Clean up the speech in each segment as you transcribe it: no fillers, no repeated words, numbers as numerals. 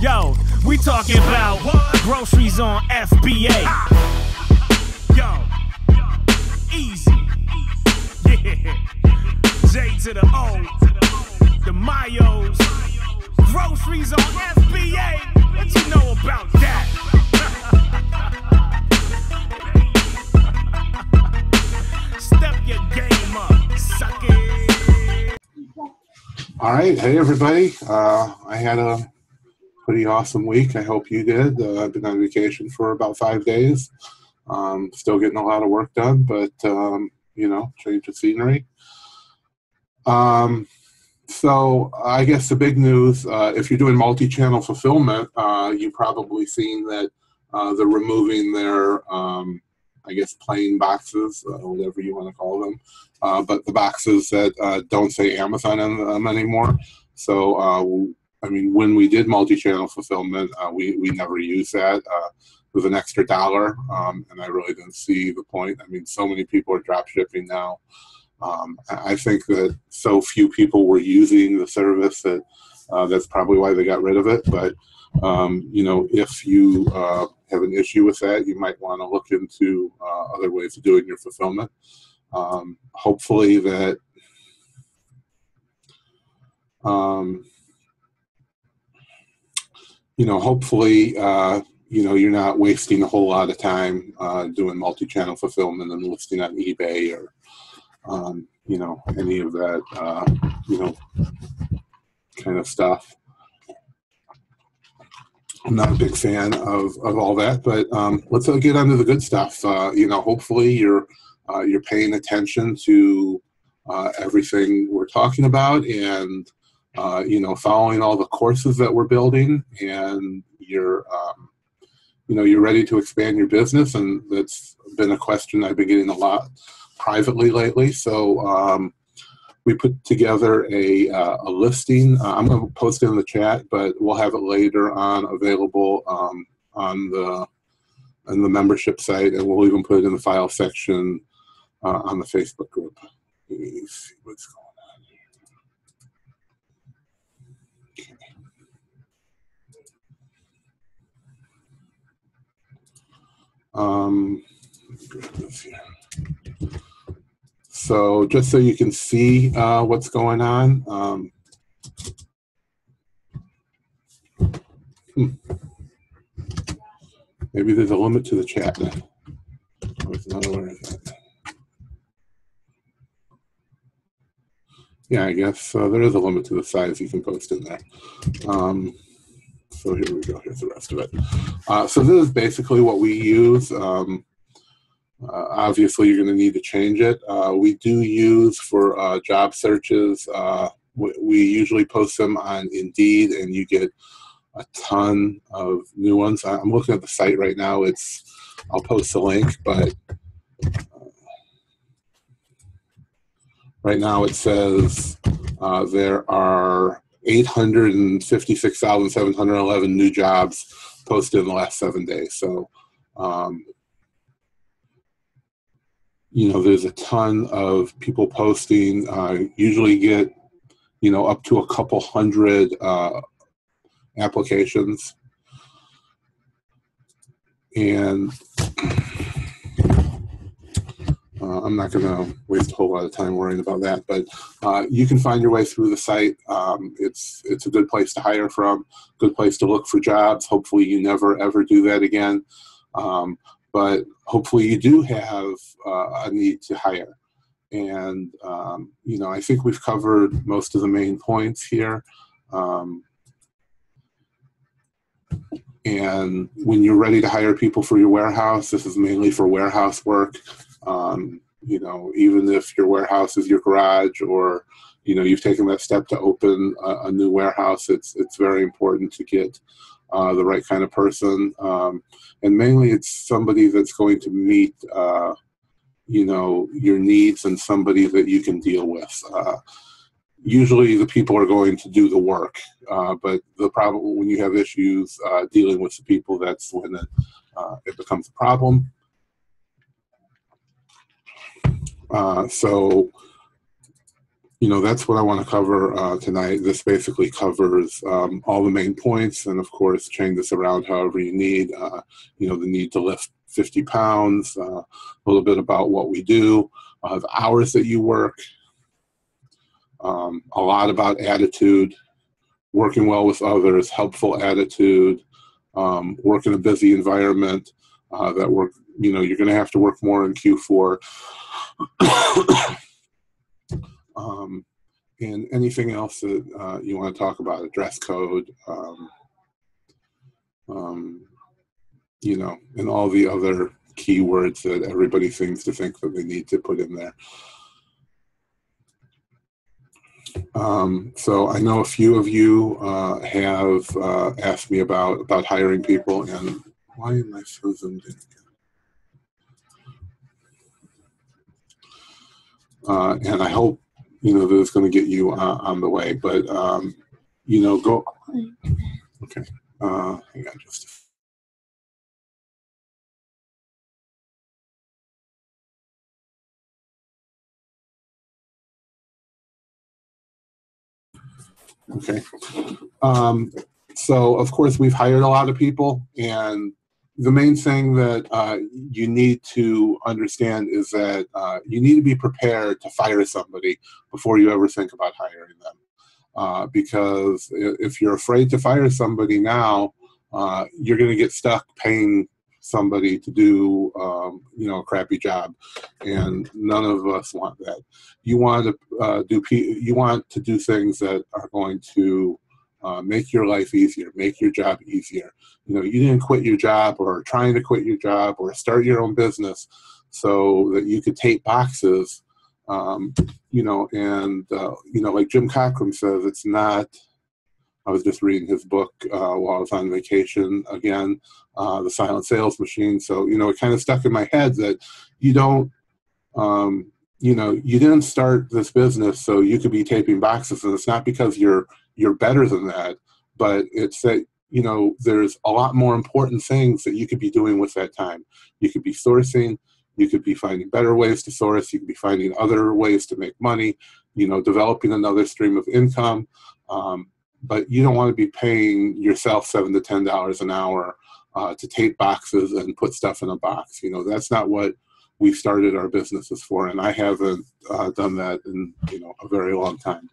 Yo, we talking about groceries on FBA. Yo, easy. Yeah. J to the O, the Mayos. Groceries on FBA. What you know about that? Step your game up, suck it. All right, hey everybody. I had a pretty awesome week. I hope you did. I've been on vacation for about 5 days. Still getting a lot of work done, but you know, change of scenery. So I guess the big news, if you're doing multi-channel fulfillment, you've probably seen that they're removing their, I guess, plain boxes, whatever you want to call them, but the boxes that don't say Amazon on them anymore. So, I mean, when we did multi-channel fulfillment, we never used that. It was an extra $1, and I really didn't see the point. I mean, so many people are drop shipping now. I think that so few people were using the service that that's probably why they got rid of it. But you know, if you have an issue with that, you might want to look into other ways of doing your fulfillment. Hopefully that you know, hopefully you know, you're not wasting a whole lot of time doing multi-channel fulfillment and listing on eBay or you know, any of that, you know, kind of stuff. I'm not a big fan of all that, but let's get on to the good stuff. You know, hopefully you're paying attention to everything we're talking about, and you know, following all the courses that we're building, and you're you know, you're ready to expand your business. And that's been a question I've been getting a lot privately lately. So we put together a listing. I'm going to post it in the chat, but we'll have it later on available on the membership site, and we'll even put it in the file section on the Facebook group. Let me see what's going on here. Okay. Let me grab this here. So just so you can see what's going on. Maybe there's a limit to the chat then. I was not aware of that. Yeah, I guess there is a limit to the size you can post in there. So here we go. Here's the rest of it. So this is basically what we use. Obviously, you're going to need to change it. We do use for job searches. We usually post them on Indeed, and you get a ton of new ones. I'm looking at the site right now. I'll post the link, but right now it says there are 856,711 new jobs posted in the last 7 days. So, you know, there's a ton of people posting. Usually get, you know, up to a couple hundred applications. And I'm not going to waste a whole lot of time worrying about that, but you can find your way through the site. It's a good place to hire from, good place to look for jobs. Hopefully you never, ever do that again. But hopefully you do have a need to hire. And, you know, I think we've covered most of the main points here. And when you're ready to hire people for your warehouse, this is mainly for warehouse work. You know, even if your warehouse is your garage, or, you know, you've taken that step to open a new warehouse, it's very important to get the right kind of person. And mainly it's somebody that's going to meet, you know, your needs, and somebody that you can deal with. Usually the people are going to do the work, but the problem when you have issues dealing with the people, that's when it becomes a problem. So That's what I want to cover tonight. This basically covers all the main points, and of course, change this around however you need. The need to lift 50 pounds, a little bit about what we do, the hours that you work, a lot about attitude, working well with others, helpful attitude, work in a busy environment, that work, you're going to have to work more in Q4. And anything else that you want to talk about, a dress code, and all the other keywords that everybody seems to think that they need to put in there. So I know a few of you have asked me about hiring people, and why am I so zoomed in again? And I hope that it's going to get you on the way, but go. Okay, hang on just a second. Okay. So, of course, we've hired a lot of people, and the main thing that you need to understand is that you need to be prepared to fire somebody before you ever think about hiring them. Because if you're afraid to fire somebody now, you're going to get stuck paying somebody to do a crappy job, and none of us want that. You want to do things that are going to make your life easier, make your job easier. You didn't quit your job or trying to quit your job or start your own business so that you could tape boxes. Like Jim Cockrum says, it's not. I was just reading his book while I was on vacation again, The Silent Sales Machine. So, it kind of stuck in my head that you didn't start this business so you could be taping boxes. And it's not because you're better than that, but it's that, there's a lot more important things that you could be doing with that time. You could be sourcing, you could be finding better ways to source, you could be finding other ways to make money, developing another stream of income. But you don't want to be paying yourself $7 to $10 an hour to tape boxes and put stuff in a box. That's not what we started our businesses for, and I haven't done that in a very long time.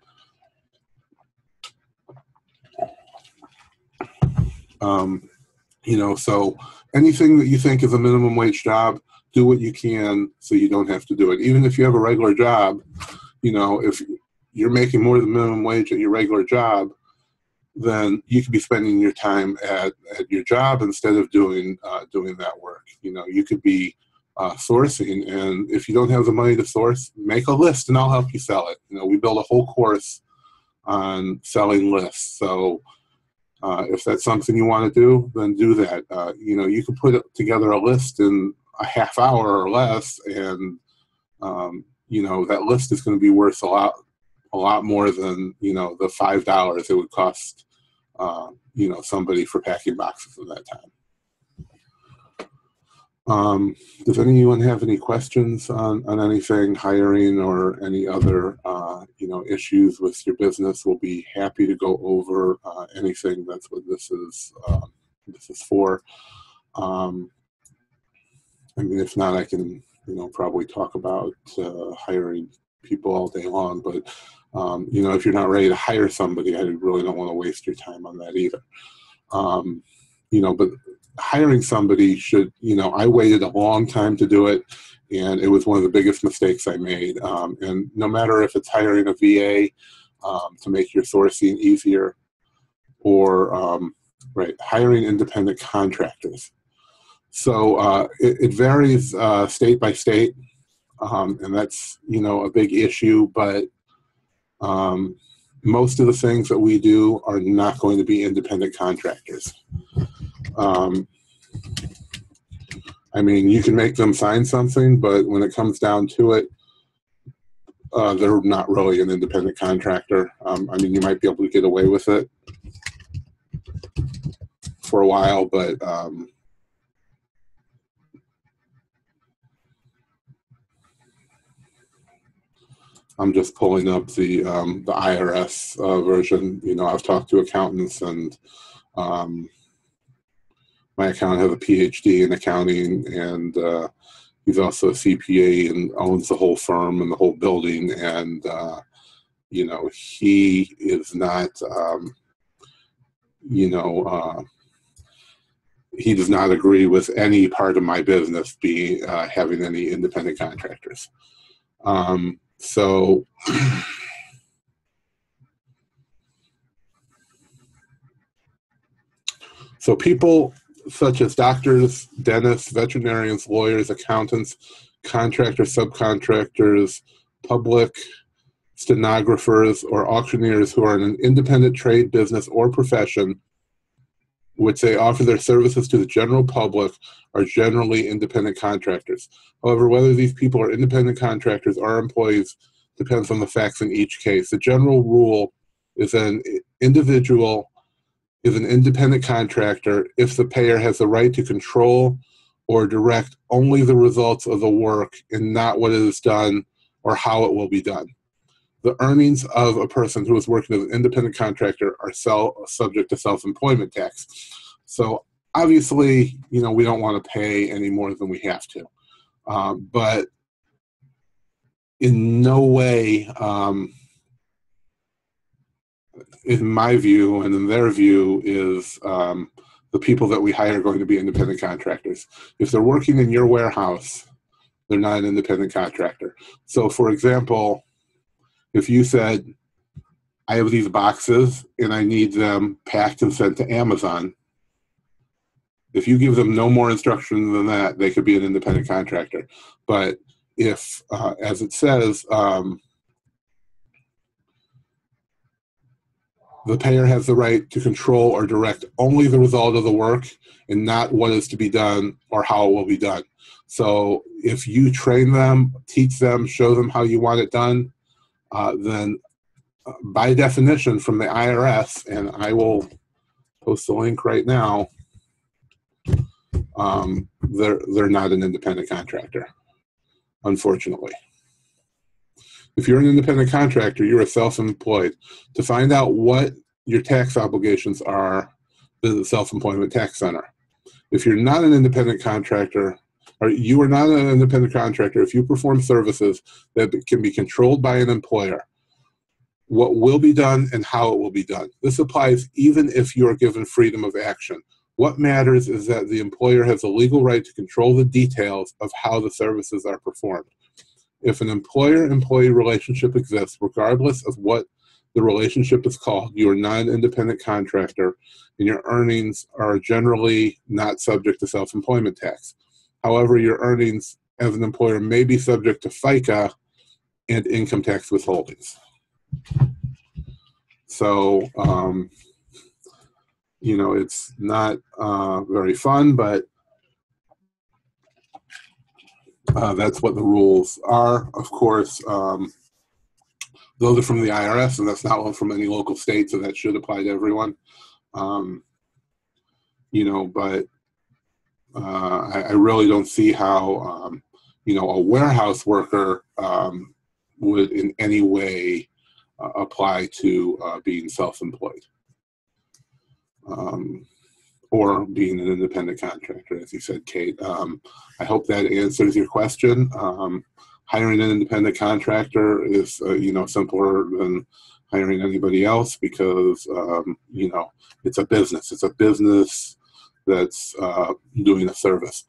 So anything that you think is a minimum wage job, do what you can so you don't have to do it. Even if you have a regular job, if you're making more than minimum wage at your regular job, then you could be spending your time at your job instead of doing that work. You could be sourcing, and if you don't have the money to source, make a list and I'll help you sell it. We build a whole course on selling lists. So if that's something you want to do, then do that. You can put together a list in a half hour or less, and that list is going to be worth a lot more than the $5 it would cost somebody for packing boxes at that time. Does anyone have any questions on anything, hiring or any other issues with your business? We'll be happy to go over anything. That's what this is for. If not, I can probably talk about hiring people all day long, but if you're not ready to hire somebody, I really don't want to waste your time on that either. But hiring somebody should, I waited a long time to do it, and it was one of the biggest mistakes I made. And no matter if it's hiring a VA to make your sourcing easier, or hiring independent contractors. So it varies state by state, and that's a big issue. But most of the things that we do are not going to be independent contractors. You can make them sign something, but when it comes down to it, they're not really an independent contractor. You might be able to get away with it for a while, but I'm just pulling up the IRS version. You know, I've talked to accountants, and my accountant has a PhD in accounting, and he's also a CPA and owns the whole firm and the whole building. And you know, he is not, you know, he does not agree with any part of my business being having any independent contractors. So people such as doctors, dentists, veterinarians, lawyers, accountants, contractors, subcontractors, public stenographers, or auctioneers who are in an independent trade, business, or profession which they offer their services to the general public are generally independent contractors. However, whether these people are independent contractors or employees depends on the facts in each case. The general rule is that an individual is an independent contractor if the payer has the right to control or direct only the results of the work and not what is done or how it will be done. The earnings of a person who is working as an independent contractor are subject to self-employment tax. So obviously, you know, we don't want to pay any more than we have to. But in no way, in my view and in their view, is the people that we hire going to be independent contractors. If they're working in your warehouse, they're not an independent contractor. So for example, if you said, I have these boxes and I need them packed and sent to Amazon, if you give them no more instruction than that, they could be an independent contractor. But if, as it says, the payer has the right to control or direct only the result of the work and not what is to be done or how it will be done. So if you train them, teach them, show them how you want it done, then by definition from the IRS, and I will post the link right now, they're not an independent contractor, unfortunately. If you're an independent contractor, you're a self-employed. To find out what your tax obligations are, visit the Self-Employment Tax Center. If you're not an independent contractor, or you are not an independent contractor, if you perform services that can be controlled by an employer, what will be done and how it will be done. This applies even if you are given freedom of action. What matters is that the employer has a legal right to control the details of how the services are performed. If an employer-employee relationship exists, regardless of what the relationship is called, you are not an independent contractor, and your earnings are generally not subject to self-employment tax. However, your earnings as an employer may be subject to FICA and income tax withholdings. So, you know, it's not very fun, but that's what the rules are. Of course, those are from the IRS, and that's not one from any local state, so that should apply to everyone. You know, but I really don't see how, you know, a warehouse worker would in any way apply to being self-employed. Or being an independent contractor, as you said, Kate. I hope that answers your question. Hiring an independent contractor is, you know, simpler than hiring anybody else because, you know, it's a business. It's a business that's doing a service.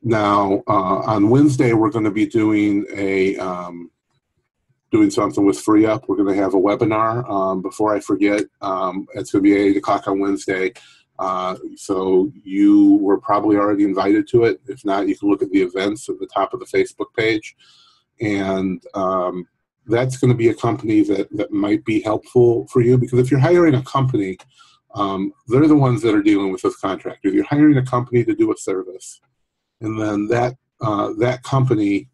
Now, on Wednesday, we're going to be doing doing something with Free Up. We're going to have a webinar. Before I forget, it's going to be at 8 o'clock on Wednesday. So you were probably already invited to it. If not, you can look at the events at the top of the Facebook page. And that's going to be a company that might be helpful for you, because if you're hiring a company, they're the ones that are dealing with this contractor. You're hiring a company to do a service, and then that company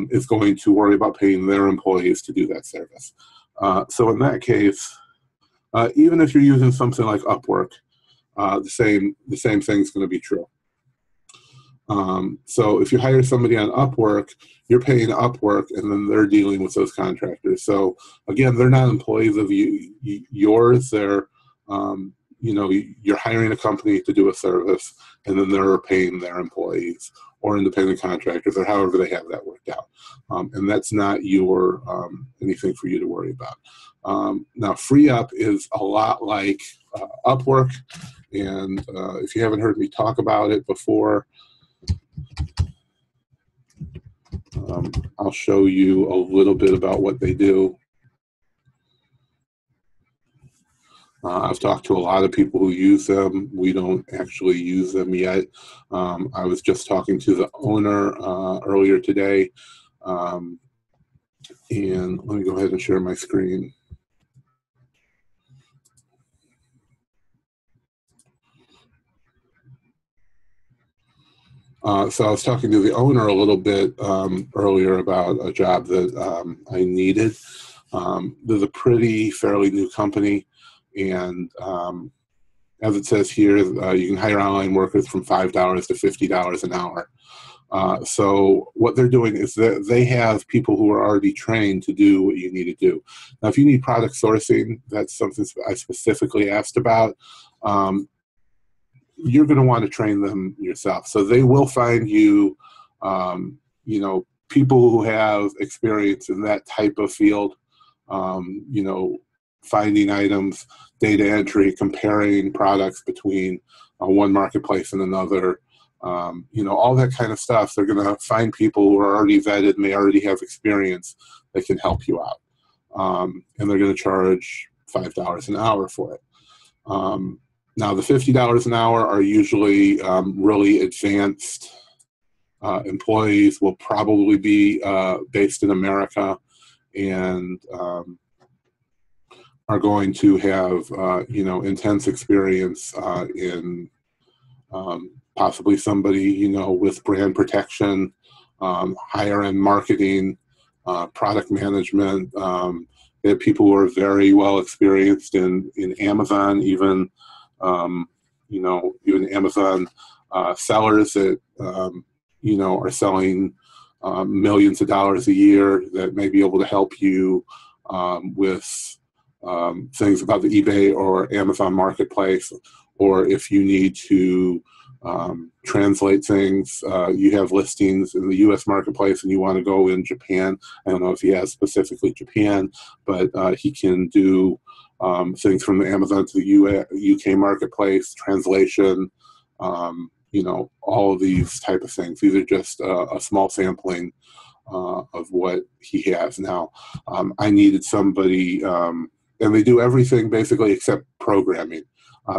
is going to worry about paying their employees to do that service. So in that case, even if you're using something like Upwork, the same thing's going to be true. So if you hire somebody on Upwork, you're paying Upwork, and then they're dealing with those contractors. So again, they're not employees of yours. They're, you're hiring a company to do a service, and then they're paying their employees or independent contractors, or however they have that worked out. And that's not your anything for you to worry about. Now, FreeUp is a lot like Upwork, and if you haven't heard me talk about it before, I'll show you a little bit about what they do. I've talked to a lot of people who use them. We don't actually use them yet. I was just talking to the owner earlier today. And let me go ahead and share my screen. So I was talking to the owner a little bit earlier about a job that I needed. There's a fairly new company, and as it says here, you can hire online workers from $5 to $50 an hour. So what they're doing is that they have people who are already trained to do what you need to do. Now, if you need product sourcing, that's something I specifically asked about. You're going to want to train them yourself. So they will find you, people who have experience in that type of field, finding items, data entry, comparing products between one marketplace and another, all that kind of stuff. They're going to find people who are already vetted and they already have experience that can help you out. And they're going to charge $5 an hour for it. Now, the $50 an hour are usually really advanced employees, will probably be based in America, and are going to have, intense experience in possibly somebody, with brand protection, higher-end marketing, product management. They have people who are very well experienced in Amazon, even Amazon sellers that, are selling millions of dollars a year that may be able to help you with things about the eBay or Amazon marketplace, or if you need to translate things, you have listings in the U.S. marketplace and you want to go in Japan. I don't know if he has specifically Japan, but he can do things from the Amazon to the UK marketplace, translation, all of these type of things. These are just a small sampling of what he has now. I needed somebody, and they do everything basically except programming.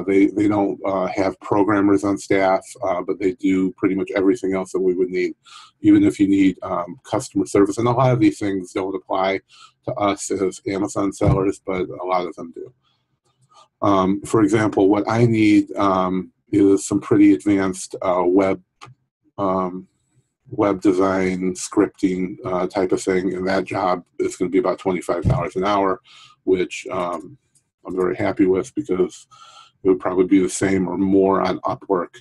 They don't have programmers on staff, but they do pretty much everything else that we would need, even if you need customer service. And a lot of these things don't apply to us as Amazon sellers, but a lot of them do. For example, what I need is some pretty advanced web design, scripting type of thing, and that job is going to be about $25 an hour, which I'm very happy with because it would probably be the same or more on Upwork.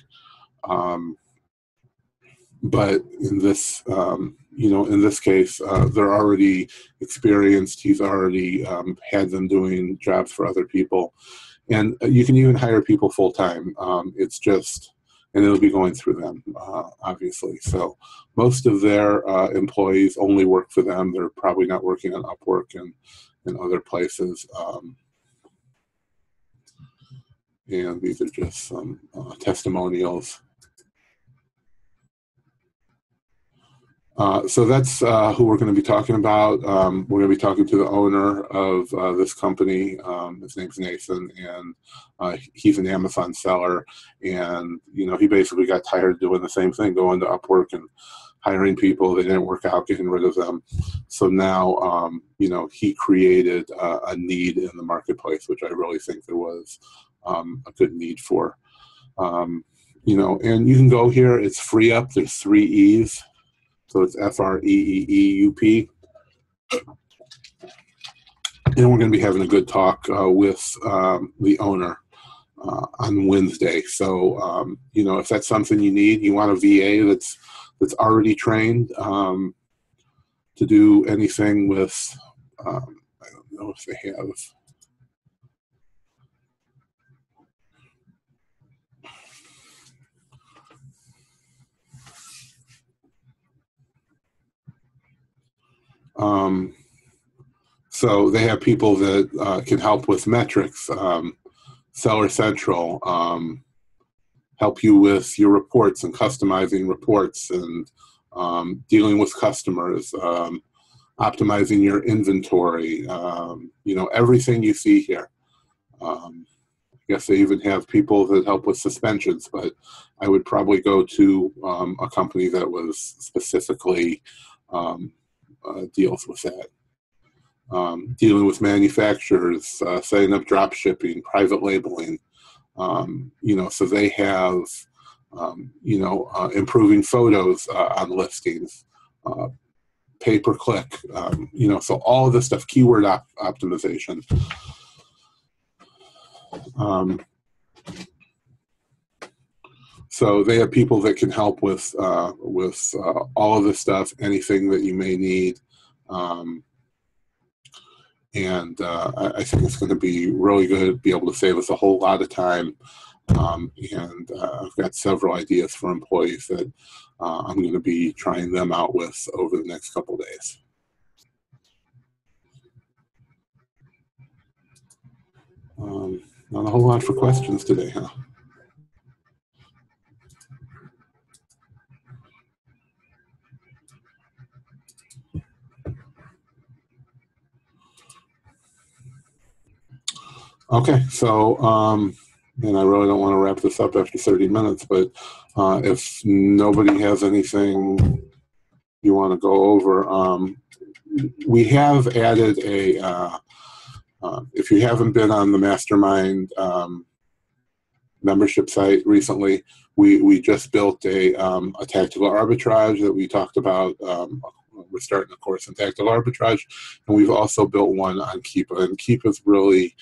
But in this, in this case, they're already experienced. He's already had them doing jobs for other people. And you can even hire people full time. It's just, and it'll be going through them, obviously. So most of their employees only work for them. They're probably not working on Upwork and other places. And these are just some testimonials. So that's who we're going to be talking about. We're going to be talking to the owner of this company. His name's Nathan, and he's an Amazon seller. And, he basically got tired of doing the same thing, going to Upwork and hiring people. They didn't work out, getting rid of them. So now, he created a need in the marketplace, which I really think there was a good need for. And you can go here. It's FreeUp. There's 3 E's. So it's FREEEUP. And we're going to be having a good talk with the owner. on Wednesday. So, you know, if that's something you need, you want a VA that's already trained to do anything with, I don't know if they have. So they have people that can help with metrics, Seller Central, help you with your reports and customizing reports and dealing with customers, optimizing your inventory, you know, everything you see here. I guess they even have people that help with suspensions, but I would probably go to a company that was specifically deals with that. Dealing with manufacturers, setting up drop shipping, private labeling, you know, so they have, you know, improving photos on listings, pay-per-click, you know, so all of this stuff, keyword optimization. So they have people that can help with all of this stuff, anything that you may need. And I think it's going to be really good, be able to save us a whole lot of time. And I've got several ideas for employees that I'm going to be trying them out with over the next couple of days. Not a whole lot for questions today, huh? Okay, so, and I really don't want to wrap this up after 30 minutes, but if nobody has anything you want to go over, we have added a, if you haven't been on the Mastermind membership site recently, we just built a tactical arbitrage that we talked about. We're starting a course in tactical arbitrage, and we've also built one on Keepa, and Keepa is really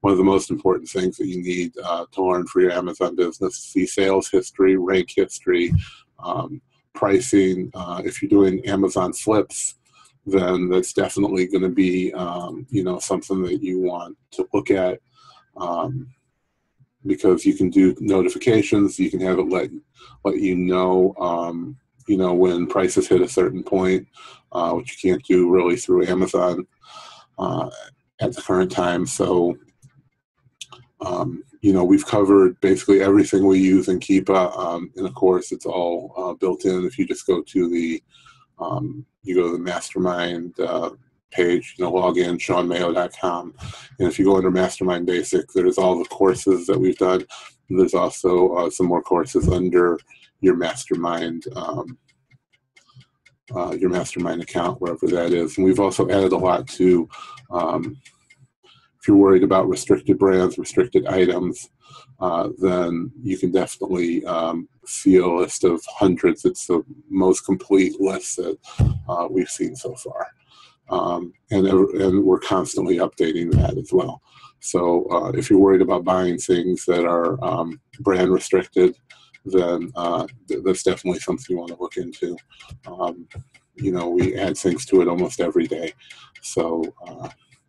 one of the most important things that you need to learn for your Amazon business. See sales history, rank history, pricing. If you're doing Amazon flips, then that's definitely going to be, you know, something that you want to look at, because you can do notifications. You can have it let you know, you know, when prices hit a certain point, which you can't do really through Amazon at the current time. So, you know, we've covered basically everything we use in Keepa. And of course, it's all built in. If you just go to the, you go to the Mastermind page, you know, log in, SeanMayo.com. And if you go under Mastermind Basic, there's all the courses that we've done. And there's also some more courses under your Mastermind account, wherever that is. And we've also added a lot to, if you're worried about restricted brands, restricted items, then you can definitely see a list of hundreds. It's the most complete list that we've seen so far. And we're constantly updating that as well. So if you're worried about buying things that are brand restricted, then that's definitely something you want to look into. You know, we add things to it almost every day. So,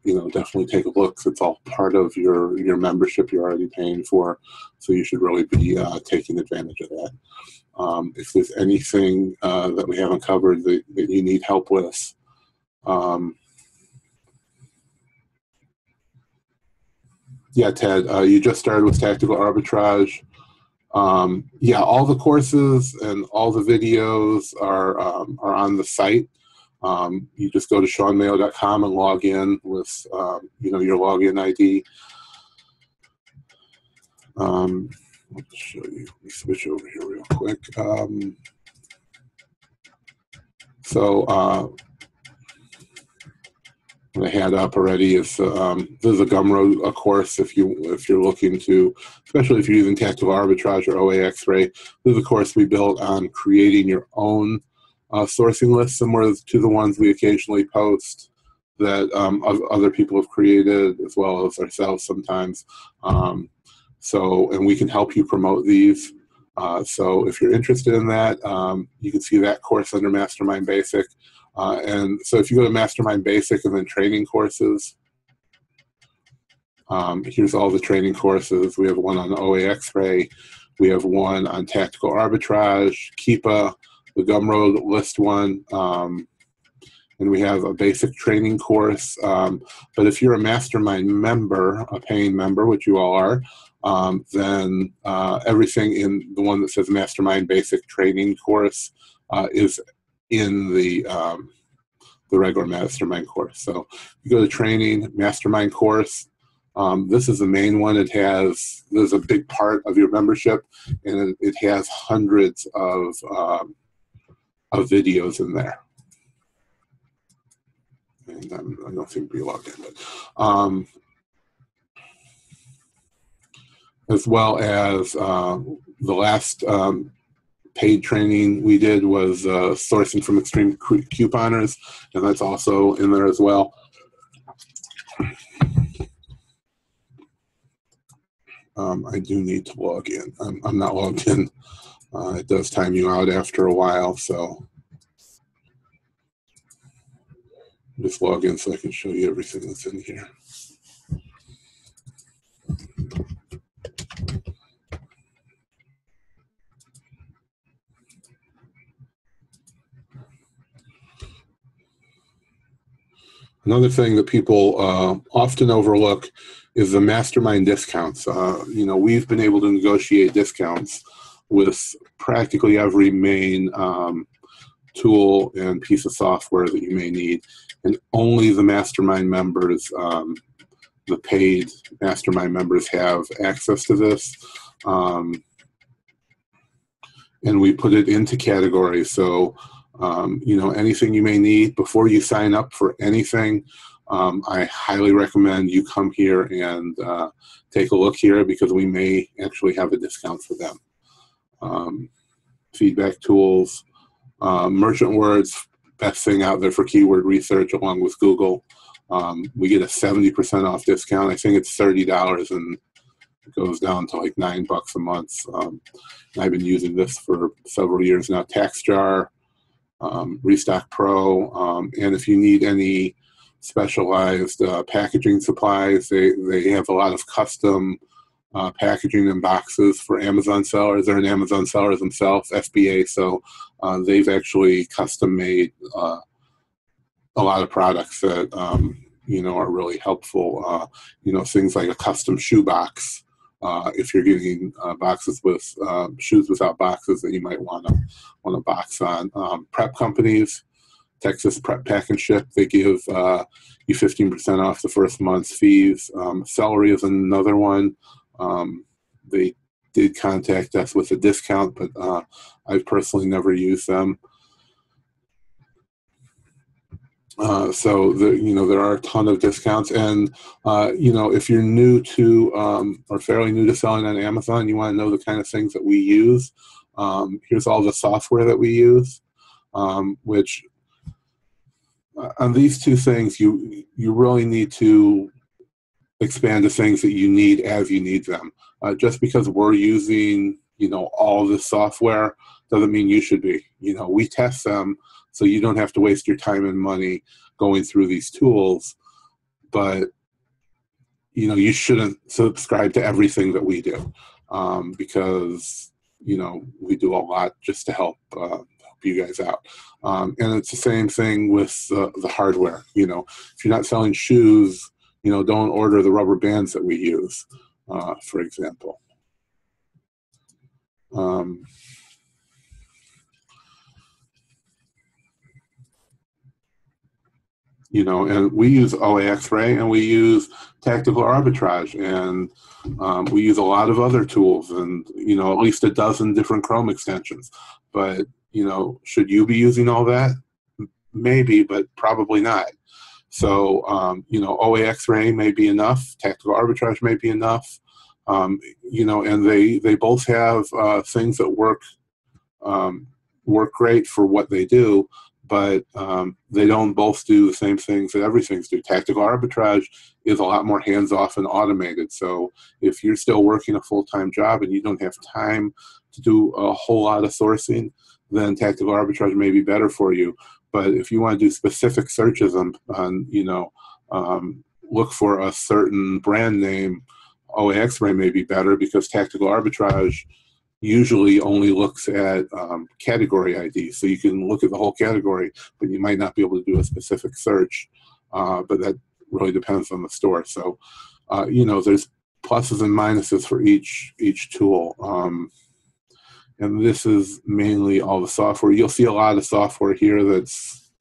you know, definitely take a look. It's all part of your membership you're already paying for. So you should really be taking advantage of that. If there's anything that we haven't covered that you need help with, yeah, Ted, you just started with tactical arbitrage. Yeah, all the courses and all the videos are on the site. You just go to SeanMayo.com and log in with you know, your login ID. I'll just show you. Let me switch over here real quick. So what I had up already is there's a Gumroad course if you're looking to, especially if you're using tactical arbitrage or OA X-ray. There's a course we built on creating your own sourcing list, similar to the ones we occasionally post that other people have created, as well as ourselves sometimes. So, and we can help you promote these. So if you're interested in that, you can see that course under Mastermind Basic. And so if you go to Mastermind Basic and then training courses, here's all the training courses. We have one on OA X-ray. We have one on tactical arbitrage, Keepa, the Gumroad list one, and we have a basic training course. But if you're a Mastermind member, a paying member, which you all are, then everything in the one that says Mastermind Basic Training Course is in the regular Mastermind course. So you go to training, Mastermind course. This is the main one. There's a big part of your membership, and it has hundreds of videos in there. And I don't seem to be logged in, but as well as the last paid training we did was sourcing from extreme couponers, and that's also in there as well. I do need to log in. I'm not logged in. It does time you out after a while, so just log in so I can show you everything that's in here. Another thing that people often overlook is the Mastermind discounts. You know, we've been able to negotiate discounts with practically every main tool and piece of software that you may need, and only the Mastermind members, the paid Mastermind members, have access to this. And we put it into categories. So you know, anything you may need before you sign up for anything, I highly recommend you come here and take a look here, because we may actually have a discount for them. Feedback tools, merchant words, best thing out there for keyword research along with Google. We get a 70% off discount. I think it's $30 and it goes down to like $9 a month. I've been using this for several years now. TaxJar, Restock Pro, and if you need any specialized packaging supplies, they have a lot of custom packaging and boxes for Amazon sellers. They're an Amazon sellers themselves, FBA, so they've actually custom made a lot of products that you know, are really helpful. You know, things like a custom shoe box. If you're getting boxes with shoes without boxes that you might want to box on. Prep companies, Texas Prep Pack and Ship, they give you 15% off the first month's fees. Celery is another one. They did contact us with a discount, but I've personally never used them. So you know, there are a ton of discounts, and you know, if you're new to or fairly new to selling on Amazon, you want to know the kind of things that we use. Here's all the software that we use, which on these two things, you really need to expand the things that you need as you need them. Just because we're using, you know, all this software doesn't mean you should be. You know, we test them, so you don't have to waste your time and money going through these tools. But, you know, you shouldn't subscribe to everything that we do, because, you know, we do a lot just to help you guys out. And it's the same thing with the hardware. You know, if you're not selling shoes, you know, don't order the rubber bands that we use, for example. You know, and we use OA X-ray and we use tactical arbitrage, and we use a lot of other tools, and, you know, at least a dozen different Chrome extensions. But, you know, should you be using all that? Maybe, but probably not. So, you know, OA X-ray may be enough. Tactical arbitrage may be enough. You know, and they both have things that work great for what they do, but they don't both do the same things that everything's do. Tactical arbitrage is a lot more hands-off and automated. So if you're still working a full-time job and you don't have time to do a whole lot of sourcing, then tactical arbitrage may be better for you. But if you want to do specific searches on look for a certain brand name, OA X-ray may be better, because tactical arbitrage usually only looks at category ID. So you can look at the whole category, but you might not be able to do a specific search. But that really depends on the store. So, there's pluses and minuses for each tool. And this is mainly all the software. You'll see a lot of software here that's,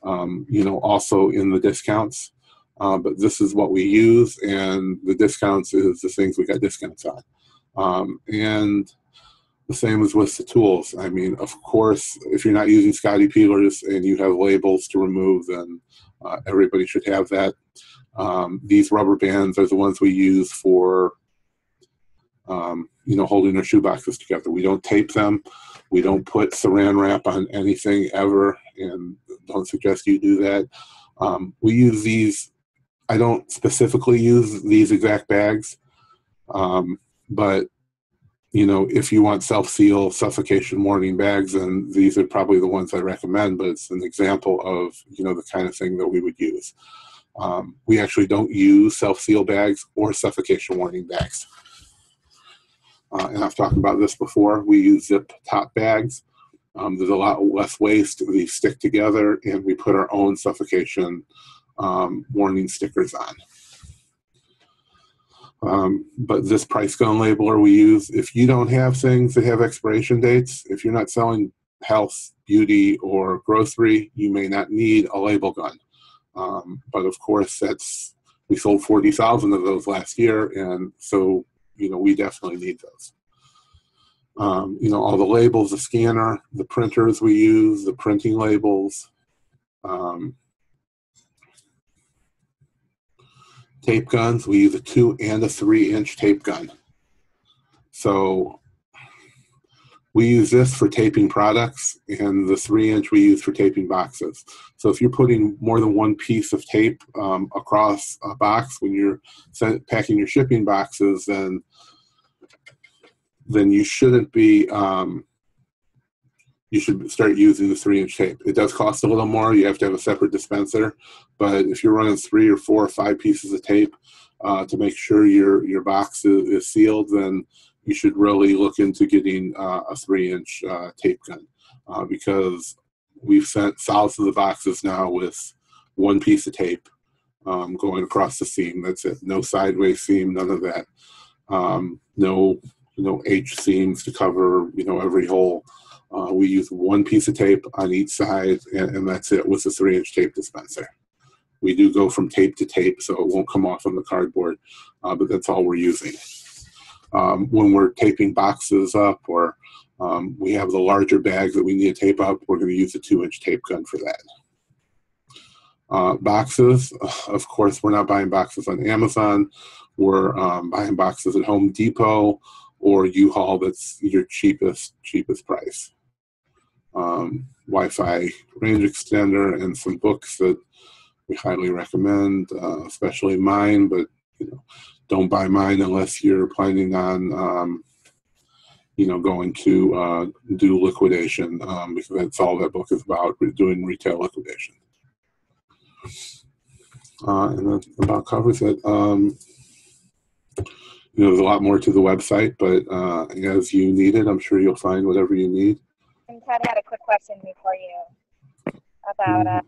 also in the discounts. But this is what we use, and the discounts is the things we got discounts on. And the same as with the tools. I mean, of course, if you're not using Scotty peelers and you have labels to remove, then everybody should have that. These rubber bands are the ones we use for, holding our shoe boxes together. We don't tape them. We don't put saran wrap on anything ever, and don't suggest you do that. We use these. I don't specifically use these exact bags, but if you want self-seal suffocation warning bags, then these are probably the ones I recommend, but it's an example of, the kind of thing that we would use. We actually don't use self-seal bags or suffocation warning bags. And I've talked about this before. We use zip top bags. There's a lot less waste. These stick together, and we put our own suffocation warning stickers on. But this price gun labeler we use, if you don't have things that have expiration dates, if you're not selling health, beauty, or grocery, you may not need a label gun. But of course, we sold 40,000 of those last year, and so we definitely need those. All the labels, the scanner, the printers we use, the printing labels, tape guns. We use a 2 and a 3-inch tape gun. So we use this for taping products, and the 3-inch we use for taping boxes. So if you're putting more than one piece of tape across a box when you're packing your shipping boxes, then you shouldn't be, you should start using the 3-inch tape. It does cost a little more. You have to have a separate dispenser. But if you're running 3 or 4 or 5 pieces of tape to make sure your box is sealed, then you should really look into getting a 3-inch tape gun, because we've sent thousands of boxes now with one piece of tape going across the seam. That's it. No sideways seam, none of that. No H seams to cover every hole. We use one piece of tape on each side, and that's it with the 3-inch tape dispenser. We do go from tape to tape, so it won't come off on the cardboard, but that's all we're using. When we're taping boxes up, or we have the larger bags that we need to tape up, we're going to use a 2-inch tape gun for that. Boxes, of course, we're not buying boxes on Amazon. We're buying boxes at Home Depot or U-Haul. That's your cheapest price. Wi-Fi range extender and some books that we highly recommend, especially mine, but don't buy mine unless you're planning on going to do liquidation, because that's all that book is about, doing retail liquidation. And that about covers it. There's a lot more to the website, but as you need it, I'm sure you'll find whatever you need. And Ted had a quick question before you about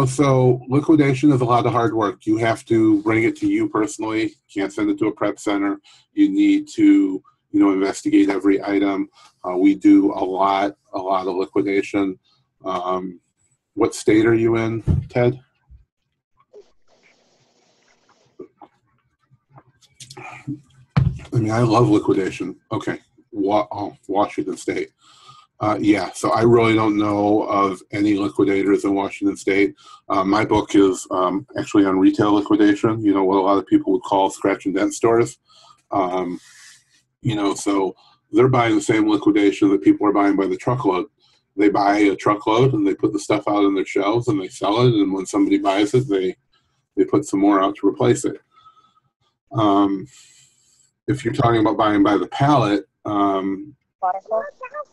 so liquidation is a lot of hard work. You have to bring it to you personally. You can't send it to a prep center. You need to investigate every item. We do a lot of liquidation. What state are you in, Ted? I mean, I love liquidation. Okay. Washington State. Yeah, so I really don't know of any liquidators in Washington State. My book is actually on retail liquidation, what a lot of people would call scratch and dent stores. So they're buying the same liquidation that people are buying by the truckload. they buy a truckload and they put the stuff out on their shelves and they sell it. And when somebody buys it, they put some more out to replace it. If you're talking about buying by the pallet,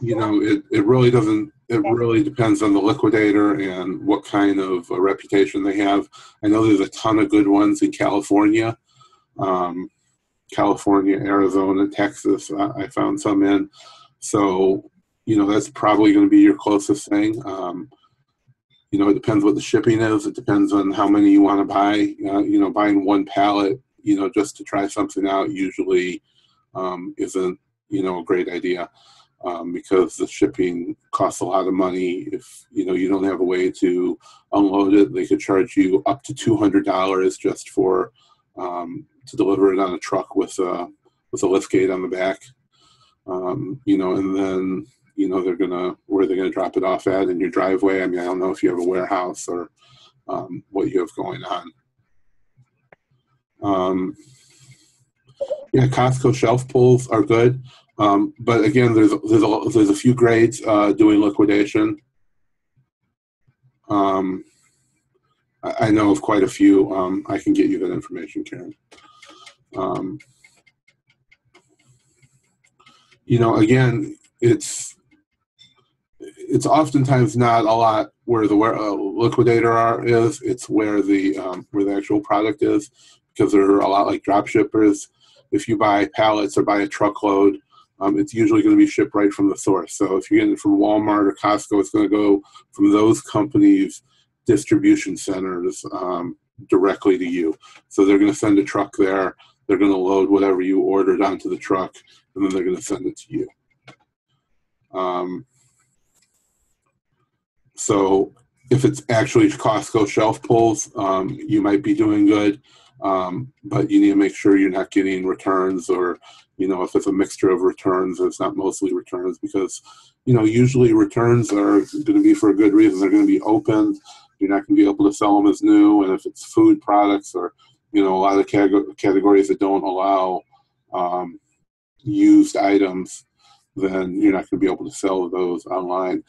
you know, it really doesn't, it really depends on the liquidator and what kind of a reputation they have. I know there's a ton of good ones in California, Arizona, Texas. I found some in. So, you know, that's probably going to be your closest thing. You know, it depends what the shipping is. It depends on how many you want to buy. You know, buying one pallet, you know, just to try something out usually isn't, you know, a great idea because the shipping costs a lot of money. If, you know, you don't have a way to unload it, they could charge you up to $200 just for to deliver it on a truck with a lift gate on the back. You know, and then, you know, where they're gonna drop it off at in your driveway. I mean, I don't know if you have a warehouse or what you have going on. Yeah, Costco shelf pulls are good, but again, there's a few grades doing liquidation. I know of quite a few. I can get you that information, Karen. You know, again, it's oftentimes not a lot where the liquidator is. It's where the actual product is, because they're a lot like drop shippers. If you buy pallets or buy a truckload, it's usually going to be shipped right from the source. So if you're getting it from Walmart or Costco, it's going to go from those companies' distribution centers directly to you. So they're going to send a truck there. They're going to load whatever you ordered onto the truck, and then they're going to send it to you. So if it's actually Costco shelf pulls, you might be doing good, but you need to make sure you're not getting returns, or, you know, if it's a mixture of returns, it's not mostly returns, because, you know, usually returns are going to be for a good reason. They're going to be opened. You're not going to be able to sell them as new. And if it's food products or, you know, a lot of categories that don't allow used items, then you're not going to be able to sell those online.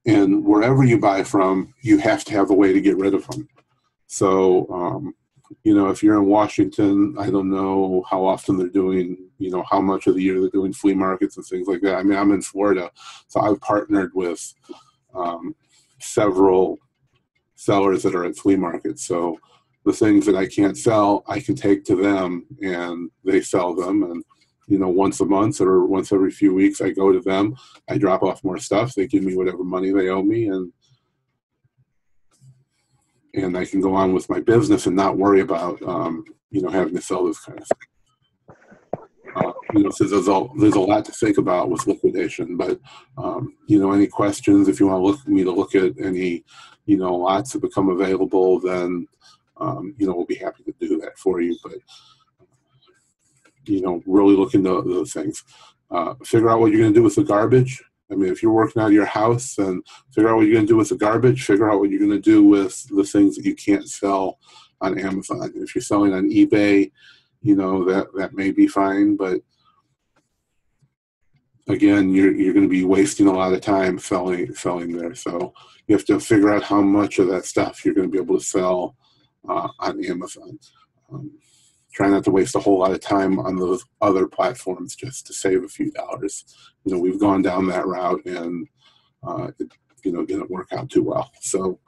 And wherever you buy from, you have to have a way to get rid of them. So, you know, if you're in Washington, I don't know how often they're doing, you know, how much of the year they're doing flea markets and things like that. I mean, I'm in Florida, so I've partnered with several sellers that are at flea markets. So the things that I can't sell, I can take to them and they sell them. And, you know, once a month or once every few weeks, I go to them, I drop off more stuff, they give me whatever money they owe me, and I can go on with my business and not worry about, you know, having to sell this kind of thing. You know, so there's a lot to think about with liquidation, but, you know, any questions, if you want me to look at any, you know, lots that become available, then, you know, we'll be happy to do that for you. But, you know, really look into those things. Figure out what you're going to do with the garbage. I mean, if you're working out of your house, then figure out what you're going to do with the garbage. Figure out what you're going to do with the things that you can't sell on Amazon. If you're selling on eBay, you know, that may be fine, but again, you're going to be wasting a lot of time selling there. So you have to figure out how much of that stuff you're going to be able to sell on Amazon. Try not to waste a whole lot of time on those other platforms just to save a few dollars. You know, we've gone down that route, and it, you know, didn't work out too well. So,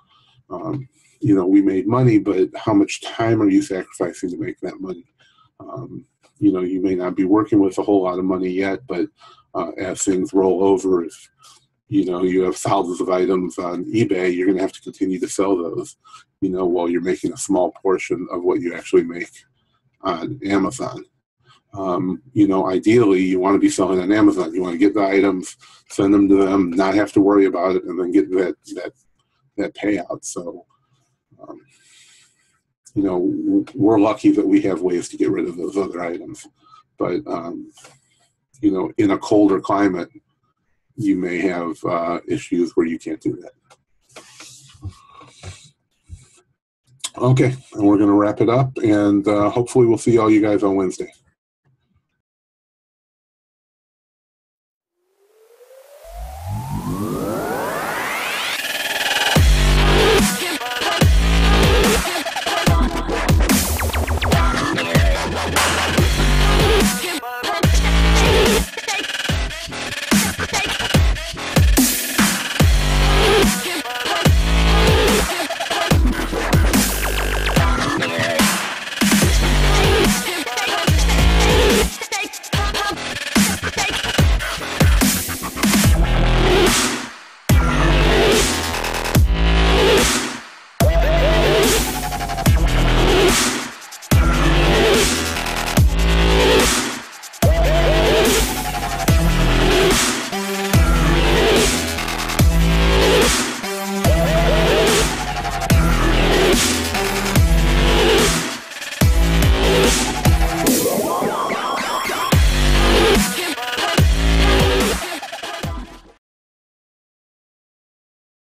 you know, we made money, but how much time are you sacrificing to make that money? You know, you may not be working with a whole lot of money yet, but as things roll over, if, you know, you have thousands of items on eBay, you're going to have to continue to sell those, you know, while you're making a small portion of what you actually make on Amazon. You know, ideally, you want to be selling on Amazon. You want to get the items, send them to them, not have to worry about it, and then get that payout. So, you know, we're lucky that we have ways to get rid of those other items. But, you know, in a colder climate, you may have issues where you can't do that. Okay, and we're going to wrap it up, and hopefully we'll see all you guys on Wednesday.